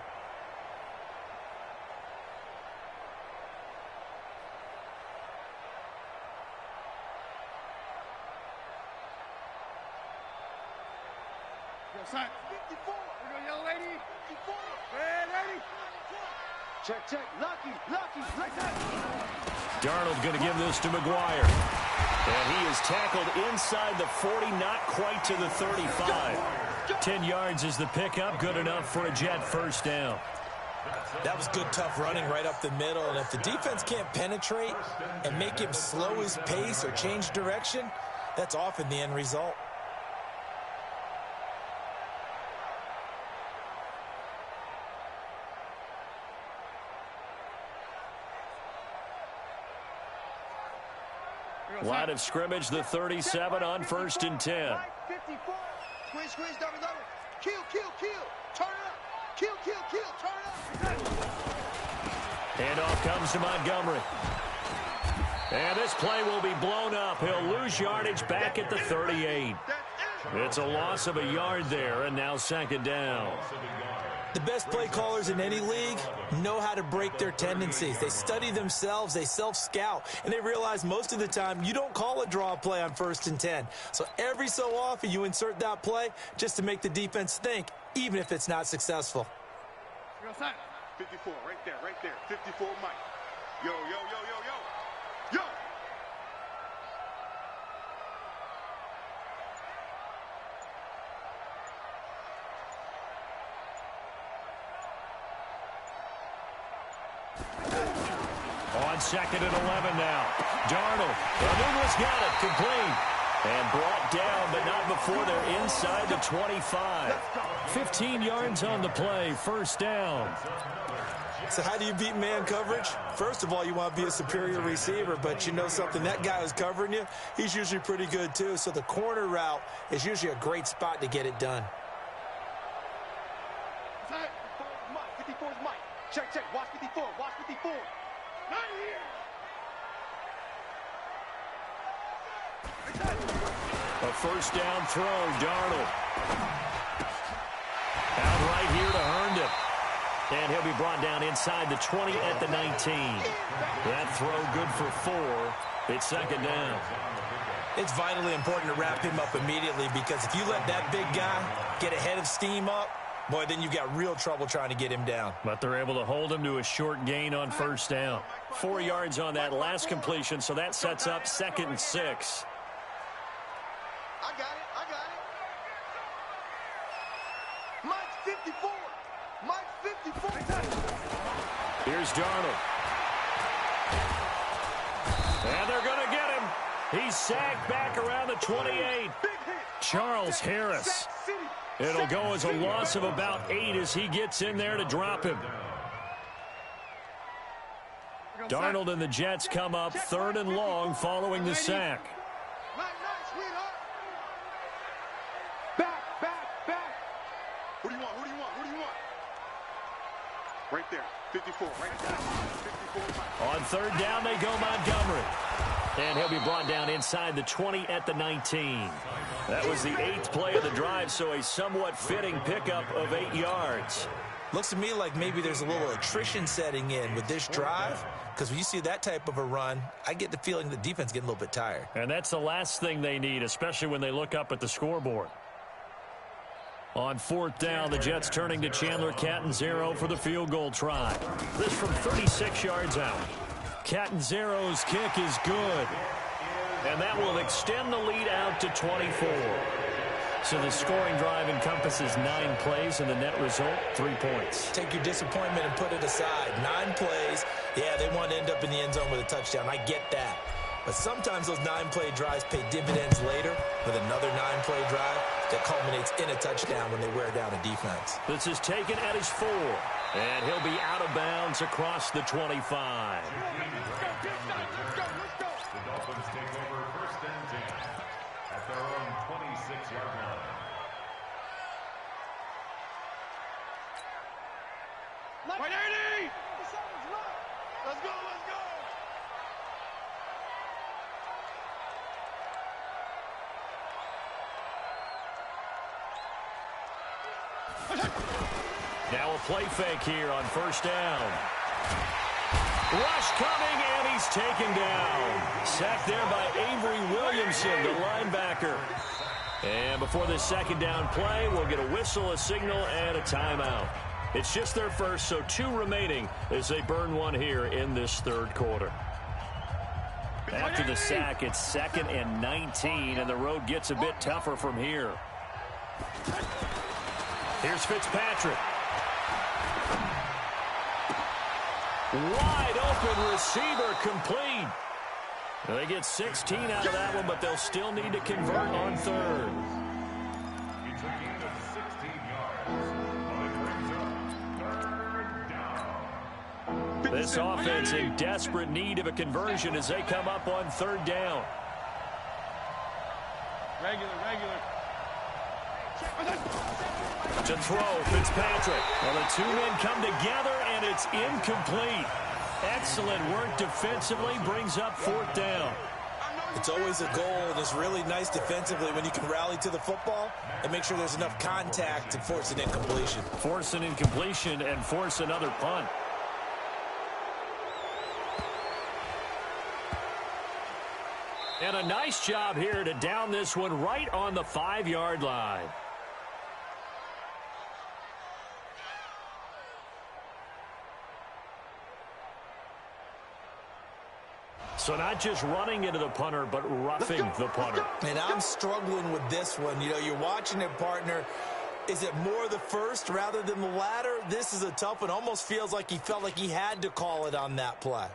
[SPEAKER 3] Side. 54. Here we go, young lady. 54. Hey, lady. Check, check. Lucky. Like that.
[SPEAKER 1] Darnold going to give this to McGuire. And he is tackled inside the 40, not quite to the 35. 10 yards is the pickup, good enough for a Jet 1st down.
[SPEAKER 4] That was good, tough running right up the middle. And if the defense can't penetrate and make him slow his pace or change direction, that's often the end result.
[SPEAKER 1] Line of scrimmage, the 37 on 1st and 10.
[SPEAKER 3] 54. Squeeze, double. Kill. Turn it up. Kill, turn it up.
[SPEAKER 1] Handoff comes to Montgomery. And this play will be blown up. He'll lose yardage back at the 38. It's a loss of a yard there, and now 2nd down.
[SPEAKER 4] The best play callers in any league know how to break their tendencies. They study themselves, they self-scout, and they realize most of the time you don't call a draw play on 1st and 10. So every so often you insert that play just to make the defense think, even if it's not successful.
[SPEAKER 3] 54, right there. 54, Mike. Yo.
[SPEAKER 1] On 2nd and 11 now. Darnold. Darnold's got it. Complete. And brought down, but not before they're inside the 25. 15 yards on the play. 1st down.
[SPEAKER 4] So how do you beat man coverage? First of all, you want to be a superior receiver, but you know something, that guy who's covering you, he's usually pretty good too. So the corner route is usually a great spot to get it done.
[SPEAKER 3] 54 is Mike. Check. Watch 54. Not here.
[SPEAKER 1] A 1st down throw, Darnold. Out right here to Herndon. And he'll be brought down inside the 20 at the 19. That throw good for 4. It's second down.
[SPEAKER 4] It's vitally important to wrap him up immediately, because if you let that big guy get ahead of steam up, boy, then you've got real trouble trying to get him down.
[SPEAKER 1] But they're able to hold him to a short gain on first down. 4 yards on that last completion, so that sets up 2nd and 6.
[SPEAKER 3] I got it. Mike's 54. Mike's 54.
[SPEAKER 1] Here's Darnold. And they're going to get him. He's sacked back around the 28. Charles Harris. It'll go as a loss of about 8 as he gets in there to drop him. Darnold and the Jets come up 3rd and long following the sack.
[SPEAKER 3] Back. Who do you want? Right there. 54. Right there. 54.
[SPEAKER 1] On 3rd down, they go Montgomery. And he'll be brought down inside the 20 at the 19. That was the 8th play of the drive, so a somewhat fitting pickup of 8 yards.
[SPEAKER 4] Looks to me like maybe there's a little attrition setting in with this drive, because when you see that type of a run, I get the feeling the defense getting a little bit tired.
[SPEAKER 1] And that's the last thing they need, especially when they look up at the scoreboard. On 4th down, the Jets turning to Chandler Catanzaro for the field goal try. This from 36 yards out. Catanzaro's kick is good. And that will extend the lead out to 24. So the scoring drive encompasses 9 plays, and the net result, 3 points.
[SPEAKER 4] Take your disappointment and put it aside. 9 plays. Yeah, they want to end up in the end zone with a touchdown. I get that. But sometimes those 9-play drives pay dividends later with another 9-play drive that culminates in a touchdown when they wear down a defense.
[SPEAKER 1] This is taken at his 4. And he'll be out of bounds across the 25.
[SPEAKER 2] The Dolphins take over 1st and 10 at their own 26-yard line.
[SPEAKER 3] Right, 80! Let's go!
[SPEAKER 1] Now a play fake here on 1st down. Rush coming, and he's taken down. Sacked there by Avery Williamson, the linebacker. And before this 2nd down play, we'll get a whistle, a signal, and a timeout. It's just their first, so 2 remaining as they burn one here in this 3rd quarter. After the sack, it's 2nd and 19, and the road gets a bit tougher from here. Here's Fitzpatrick. Wide open receiver, complete. They get 16 out of that one, but they'll still need to convert on 3rd.
[SPEAKER 2] It's a gain of 16 yards. But it brings up 3rd down.
[SPEAKER 1] This offense in desperate need of a conversion as they come up on 3rd down.
[SPEAKER 3] Regular.
[SPEAKER 1] To throw, Fitzpatrick. Well, the 2 men come together, and it's incomplete. Excellent work defensively, brings up 4th down.
[SPEAKER 4] It's always a goal, and it's really nice defensively when you can rally to the football and make sure there's enough contact to force an incompletion.
[SPEAKER 1] Force an incompletion and force another punt. And a nice job here to down this one right on the 5-yard line. So not just running into the punter, but roughing the punter.
[SPEAKER 4] And I'm struggling with this one. You know, you're watching it, partner. Is it more the first rather than the latter? This is a tough one. Almost feels like he felt like he had to call it on that play.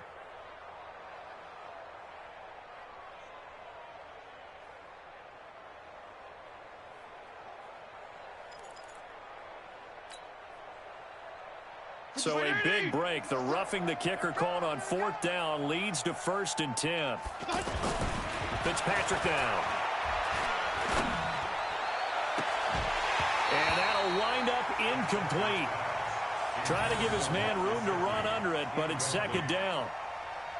[SPEAKER 1] So a big break. The roughing the kicker called on 4th down leads to 1st and 10. Fitzpatrick down. And that'll wind up incomplete. Trying to give his man room to run under it, but it's 2nd down.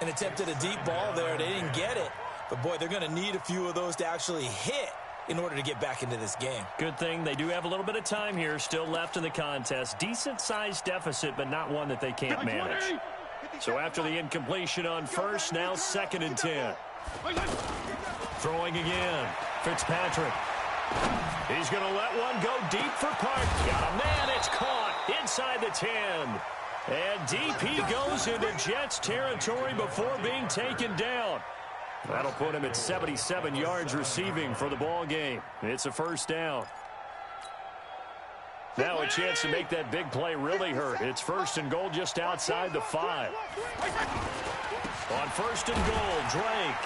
[SPEAKER 4] And attempted a deep ball there. They didn't get it. But, boy, they're going to need a few of those to actually hit in order to get back into this game.
[SPEAKER 1] Good thing they do have a little bit of time here still left in the contest. Decent-sized deficit, but not one that they can't manage. So after the incompletion on 1st, now 2nd and 10. Throwing again. Fitzpatrick. He's going to let one go deep for Park. Got a man. It's caught inside the 10. And DP goes into Jets territory before being taken down. That'll put him at 77 yards receiving for the ball game. It's a first down. Now a chance to make that big play really hurt. It's first and goal just outside the 5. On first and goal, Drake.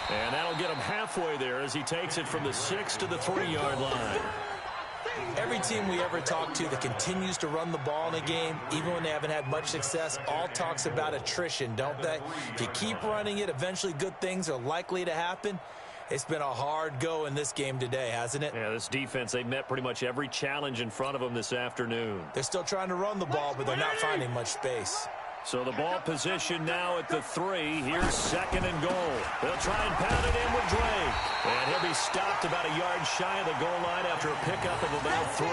[SPEAKER 1] And that'll get him halfway there as he takes it from the 6 to the 3-yard line.
[SPEAKER 4] Every team we ever talk to that continues to run the ball in a game, even when they haven't had much success, all talks about attrition, don't they? If you keep running it, eventually good things are likely to happen. It's been a hard go in this game today, hasn't it?
[SPEAKER 1] Yeah, this defense, they met pretty much every challenge in front of them this afternoon.
[SPEAKER 4] They're still trying to run the ball, but they're not finding much space.
[SPEAKER 1] So the ball position now at the 3. Here's second and goal. They'll try and pound it in with Drake. And he'll be stopped about a yard shy of the goal line after a pickup of about 3.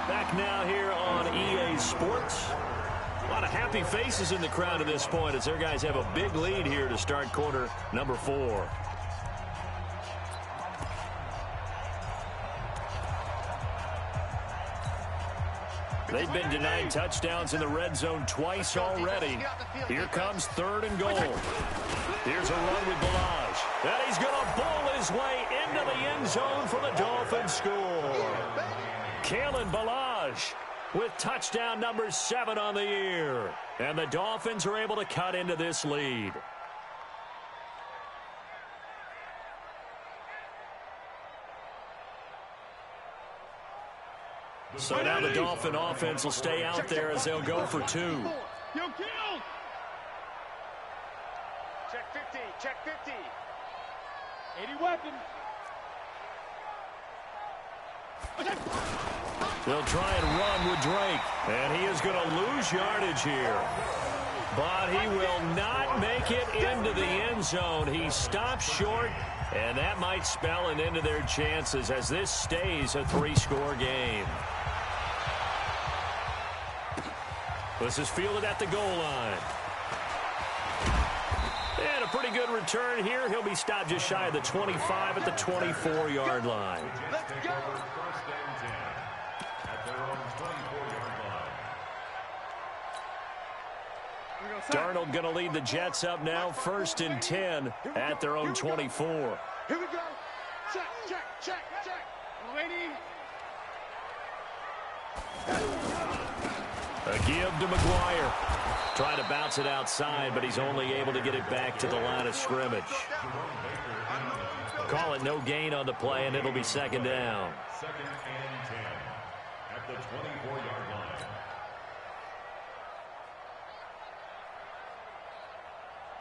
[SPEAKER 1] Back now here on EA Sports. A lot of happy faces in the crowd at this point as their guys have a big lead here to start quarter number 4. They've been denied touchdowns in the red zone twice already. Here comes third and goal. Here's a run with Balaj. And he's going to bowl his way into the end zone for the Dolphins score. Kalen Balaj with touchdown number 7 on the year. And the Dolphins are able to cut into this lead. So now the Dolphin offense will stay out there as they'll go for 2.
[SPEAKER 3] Check 50, check 50. 80 weapons.
[SPEAKER 1] They'll try and run with Drake. And he is going to lose yardage here. But he will not make it into the end zone. He stops short, and that might spell an end to their chances as this stays a 3-score game. This is fielded at the goal line. And a pretty good return here. He'll be stopped just shy of the 25 at the 24-yard line.
[SPEAKER 3] Let's go.
[SPEAKER 2] First and 10 at their own 24-yard line.
[SPEAKER 1] Darnold going to lead the Jets up now. First and 10 at their own 24.
[SPEAKER 3] Here we go. Check, check, check, check. Ready?
[SPEAKER 1] A give to McGuire. Trying to bounce it outside, but he's only able to get it back to the line of scrimmage. Call it no gain on the play, and it'll be second down.
[SPEAKER 2] Second and 10 at the 24-yard line.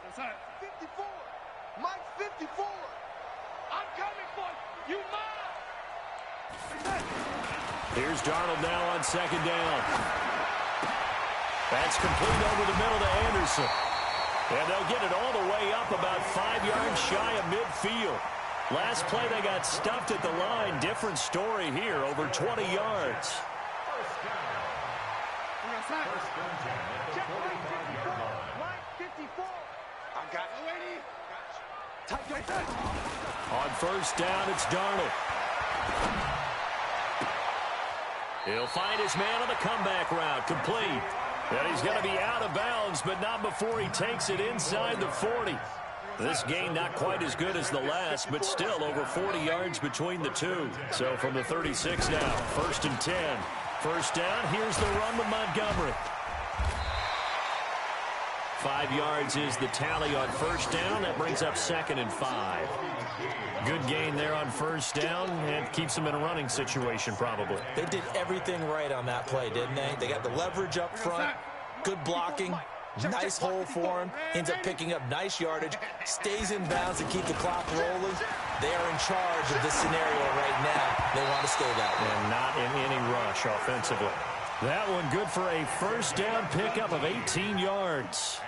[SPEAKER 3] Inside. 54. Mike 54. I'm coming for you. Mine.
[SPEAKER 1] Here's Darnold now on second down. That's complete over the middle to Anderson. And they'll get it all the way up about 5 yards shy of midfield. Last play they got stuffed at the line. Different story here, over 20 yards.
[SPEAKER 2] First down. First and 10 at the 45-yard line.
[SPEAKER 3] Mike 54. I got you. Ready? Tight, tight, tight.
[SPEAKER 1] On first down, it's Darnold. He'll find his man on the comeback route. Complete. And he's going to be out of bounds, but not before he takes it inside the 40. This gain not quite as good as the last, but still over 40 yards between the two. So from the 36 now, first and 10. First down, here's the run to Montgomery. 5 yards is the tally on first down. That brings up second and 5. Good gain there on first down and keeps them in a running situation probably.
[SPEAKER 4] They did everything right on that play, didn't they? They got the leverage up front, good blocking, nice hole for him, ends up picking up nice yardage, stays in bounds and keep the clock rolling. They are in charge of this scenario right now. They want to stay that way.
[SPEAKER 1] And not in any rush offensively. That one good for a first down pickup of 18 yards.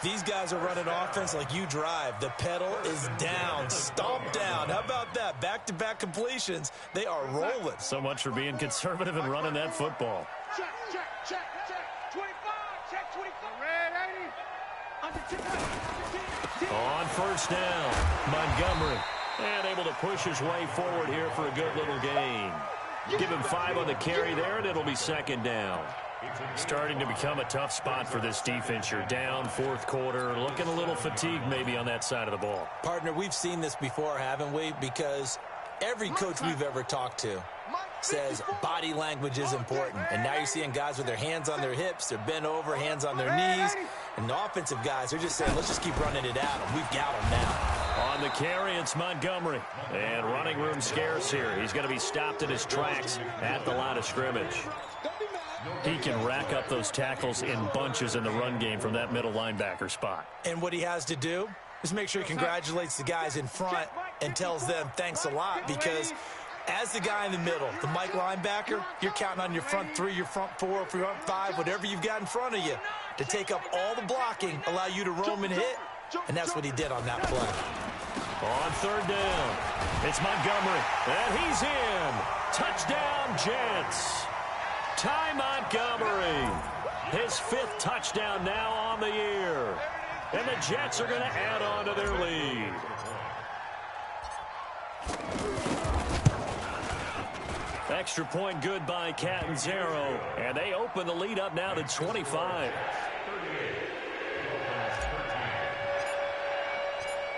[SPEAKER 4] These guys are running offense like you drive. The pedal is down, stomp down. How about that? Back-to-back completions. They are rolling.
[SPEAKER 1] So much for being conservative and running that football.
[SPEAKER 3] Check, check, check, check. 25, check 25. Red 80.
[SPEAKER 1] On first down, Montgomery. And able to push his way forward here for a good little gain. Give him 5 on the carry there, and it'll be second down. Starting to become a tough spot for this defense. You're down fourth quarter, looking a little fatigued maybe on that side of the ball.
[SPEAKER 4] Partner, we've seen this before, haven't we? Because every coach we've ever talked to says body language is important. And now you're seeing guys with their hands on their hips, they're bent over, hands on their knees. And the offensive guys are just saying, let's just keep running it at them. We've got them now.
[SPEAKER 1] On the carry, it's Montgomery. And running room scarce here. He's going to be stopped in his tracks at the line of scrimmage. He can rack up those tackles in bunches in the run game from that middle linebacker spot.
[SPEAKER 4] And what he has to do is make sure he congratulates the guys in front and tells them thanks a lot, because as the guy in the middle, the Mike linebacker, you're counting on your front 3, your front 4, front 5, whatever you've got in front of you to take up all the blocking, allow you to roam and hit, and that's what he did on that play.
[SPEAKER 1] On third down, it's Montgomery, and he's in. Touchdown, Jets. Ty Montgomery, his 5th touchdown now on the year. And the Jets are going to add on to their lead. Extra point good by Catanzaro, and they open the lead up now to 25.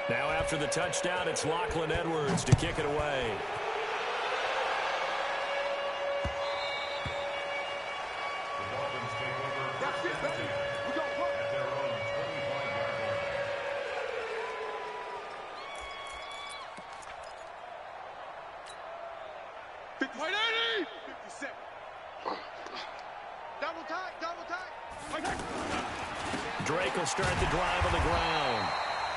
[SPEAKER 1] Now after the touchdown, it's Lachlan Edwards to kick it away. Drake will start the drive on the ground.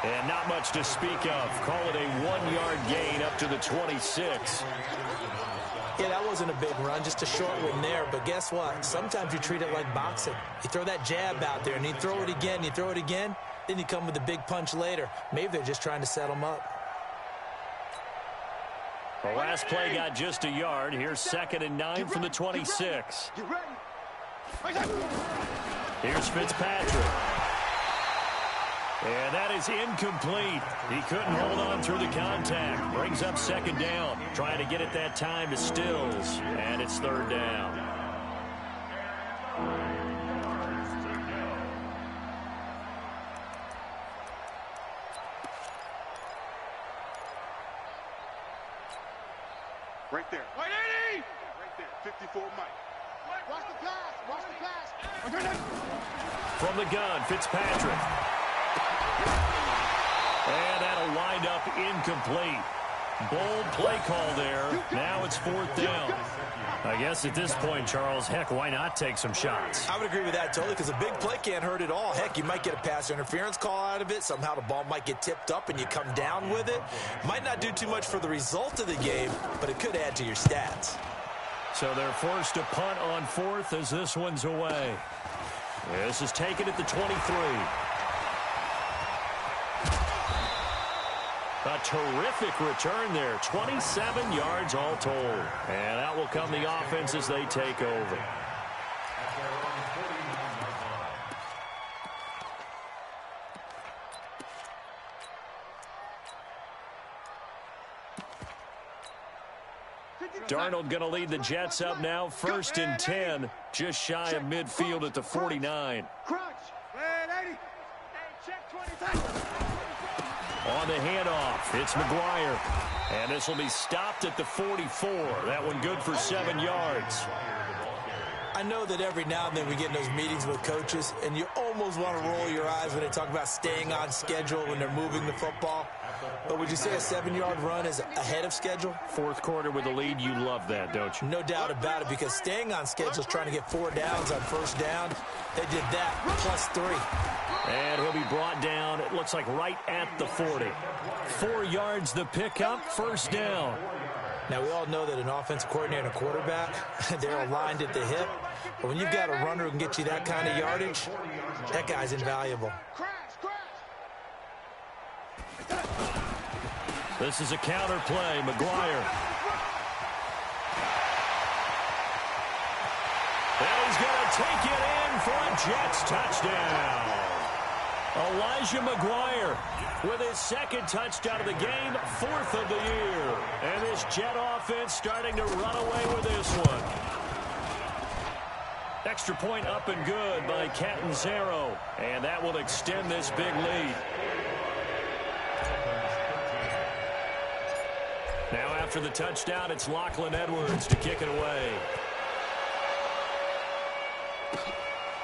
[SPEAKER 1] And not much to speak of. Call it a 1-yard gain up to the 26.
[SPEAKER 4] Yeah, that wasn't a big run, just a short one there. But guess what? Sometimes you treat it like boxing. You throw that jab out there, and you throw it again, you throw it again, then you come with a big punch later. Maybe they're just trying to set them up.
[SPEAKER 1] The last play got just a yard. Here's 2nd and 9 from the 26. Here's Fitzpatrick. And that is incomplete. He couldn't hold on through the contact. Brings up 2nd down. Trying to get it that time to Stills. And it's 3rd down.
[SPEAKER 3] Right there. 180! Right there. 54 Mike. Watch the pass. Watch the pass.
[SPEAKER 1] From the gun, Fitzpatrick. And that'll wind up incomplete. Bold play call there. Now it's 4th down. I guess at this point, Charles, heck, why not take some shots?
[SPEAKER 4] I would agree with that totally, because a big play can't hurt at all. Heck, you might get a pass interference call out of it. Somehow the ball might get tipped up and you come down with it. Might not do too much for the result of the game, but it could add to your stats.
[SPEAKER 1] So they're forced to punt on 4th as this one's away. This is taken at the 23. A terrific return there. 27 yards all told. And out will come the offense as they take over. Darnold going to lead the Jets up now. 1st and 10. Just shy of midfield at the 49. On the handoff, it's McGuire. And this will be stopped at the 44. That one good for 7 yards.
[SPEAKER 4] I know that every now and then we get in those meetings with coaches, and you almost want to roll your eyes when they talk about staying on schedule when they're moving the football. But would you say a 7-yard run is ahead of schedule?
[SPEAKER 1] 4th quarter with the lead, you love that, don't you?
[SPEAKER 4] No doubt about it, because staying on schedule is trying to get 4 downs on 1st down. They did that, plus 3.
[SPEAKER 1] And he'll be brought down, it looks like right at the 40. 4 yards the pickup, 1st down.
[SPEAKER 4] Now, we all know that an offensive coordinator and a quarterback, they're aligned at the hip. But when you've got a runner who can get you that kind of yardage, that guy's invaluable.
[SPEAKER 1] This is a counter play. McGuire. And he's going to take it in for a Jets touchdown. Elijah McGuire with his second touchdown of the game, 4th of the year. And this Jet offense starting to run away with this one. Extra point up and good by Catanzaro. And that will extend this big lead. Now after the touchdown, it's Lachlan Edwards to kick it away.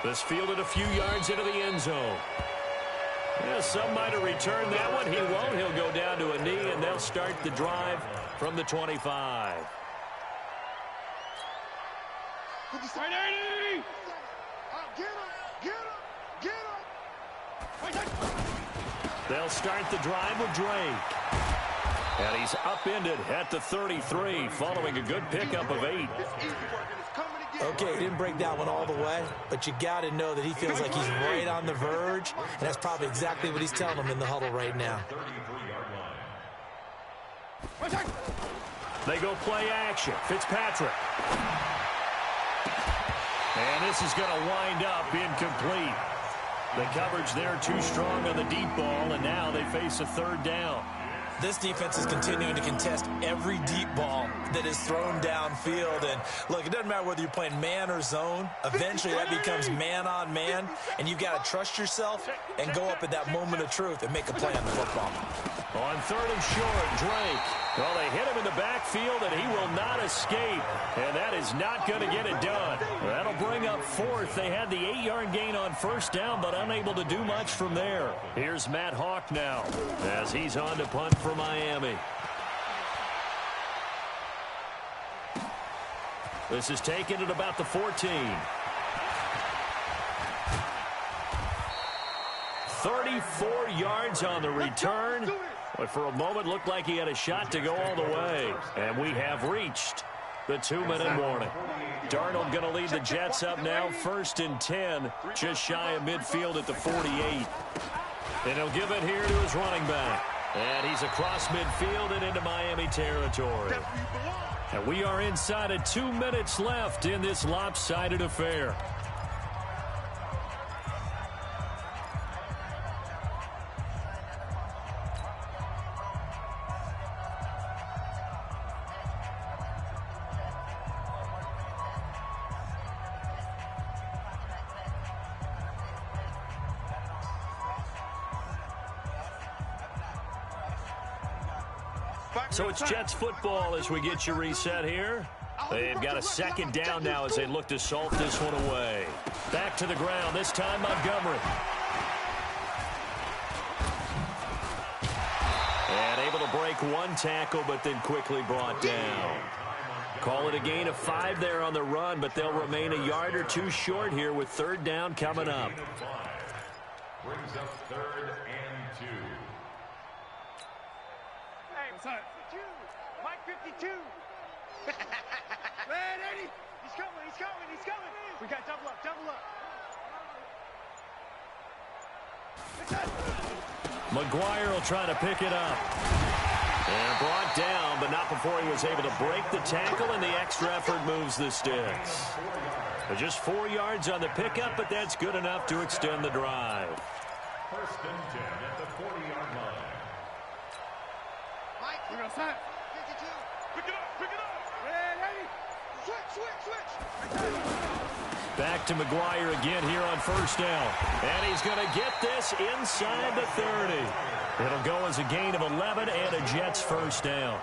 [SPEAKER 1] This fielded a few yards into the end zone. Yeah, some might have returned that one. He won't. He'll go down to a knee, and they'll start the drive from the 25. They'll start the drive with Drake. And he's upended at the 33 following a good pickup of 8.
[SPEAKER 4] Okay, he didn't break that one all the way, but you got to know that he feels like he's right on the verge, and that's probably exactly what he's telling them in the huddle right now.
[SPEAKER 1] They go play action. Fitzpatrick. And this is going to wind up incomplete. The coverage there too strong on the deep ball, and now they face a 3rd down.
[SPEAKER 4] This defense is continuing to contest every deep ball that is thrown downfield. And, look, it doesn't matter whether you're playing man or zone. Eventually, that becomes man-on-man, and you've got to trust yourself and go up at that moment of truth and make a play on the football.
[SPEAKER 1] On 3rd and short, Drake. Well, they hit him in the backfield, and he will not escape. And that is not going to get it done. That'll bring up 4th. They had the 8-yard gain on 1st down, but unable to do much from there. Here's Matt Hawk now as he's on to punt for Miami. This is taken at about the 14. 34 yards on the return. But for a moment, looked like he had a shot to go all the way. And we have reached the 2-minute warning. Darnold going to lead the Jets up now. 1st and 10, just shy of midfield at the 48. And he'll give it here to his running back. And he's across midfield and into Miami territory. And we are inside of 2 minutes left in this lopsided affair. So it's Jets football as we get you reset here. They've got a 2nd down now as they look to salt this one away. Back to the ground, this time Montgomery. And able to break one tackle, but then quickly brought down. Call it a gain of 5 there on the run, but they'll remain a yard or 2 short here with 3rd down coming up.
[SPEAKER 2] Brings up 3rd and 2.
[SPEAKER 3] Hey, what's up? Mike 52. Man, Eddie. He's coming, he's coming, he's coming. We got double up, double up.
[SPEAKER 1] McGuire will try to pick it up. And brought down, but not before he was able to break the tackle, and the extra effort moves the sticks. Just 4 yards on the pickup, but that's good enough to extend the drive.
[SPEAKER 2] 1st and 10 at the 40-yard line.
[SPEAKER 3] Mike, we're outside. 52. Pick it up, pick it up. Man, Eddie. Switch.
[SPEAKER 1] Back to McGuire again here on 1st down. And he's going to get this inside the 30. It'll go as a gain of 11 and a Jets 1st down.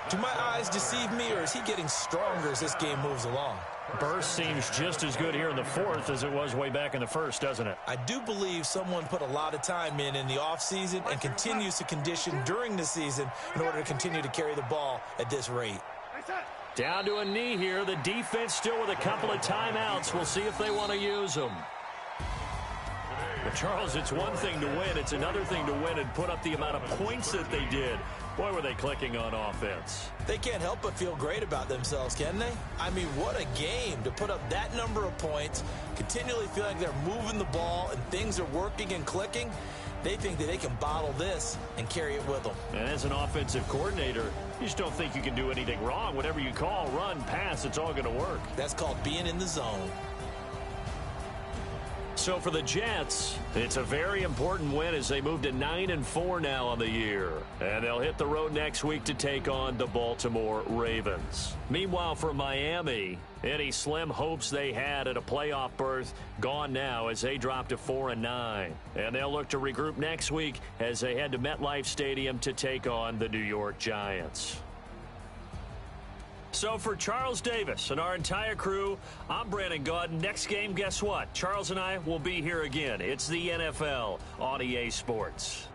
[SPEAKER 4] Do my eyes deceive me, or is he getting stronger as this game moves along?
[SPEAKER 1] Burst seems just as good here in the 4th as it was way back in the 1st, doesn't it?
[SPEAKER 4] I do believe someone put a lot of time in the offseason and continues to condition during the season in order to continue to carry the ball at this rate.
[SPEAKER 1] Down to a knee here. The defense still with a couple of timeouts. We'll see if they want to use them. But, Charles, it's one thing to win. It's another thing to win and put up the amount of points that they did. Boy, were they clicking on offense.
[SPEAKER 4] They can't help but feel great about themselves, can they? I mean, what a game to put up that number of points, continually feel like they're moving the ball and things are working and clicking. They think that they can bottle this and carry it with them.
[SPEAKER 1] And as an offensive coordinator, you just don't think you can do anything wrong. Whatever you call, run, pass, it's all going to work.
[SPEAKER 4] That's called being in the zone.
[SPEAKER 1] So for the Jets, it's a very important win as they move to 9-4 now on the year. And they'll hit the road next week to take on the Baltimore Ravens. Meanwhile, for Miami, any slim hopes they had at a playoff berth gone now as they drop to 4-9. And they'll look to regroup next week as they head to MetLife Stadium to take on the New York Giants. So for Charles Davis and our entire crew, I'm Brandon Gaudin. Next game, guess what? Charles and I will be here again. It's the NFL on EA Sports.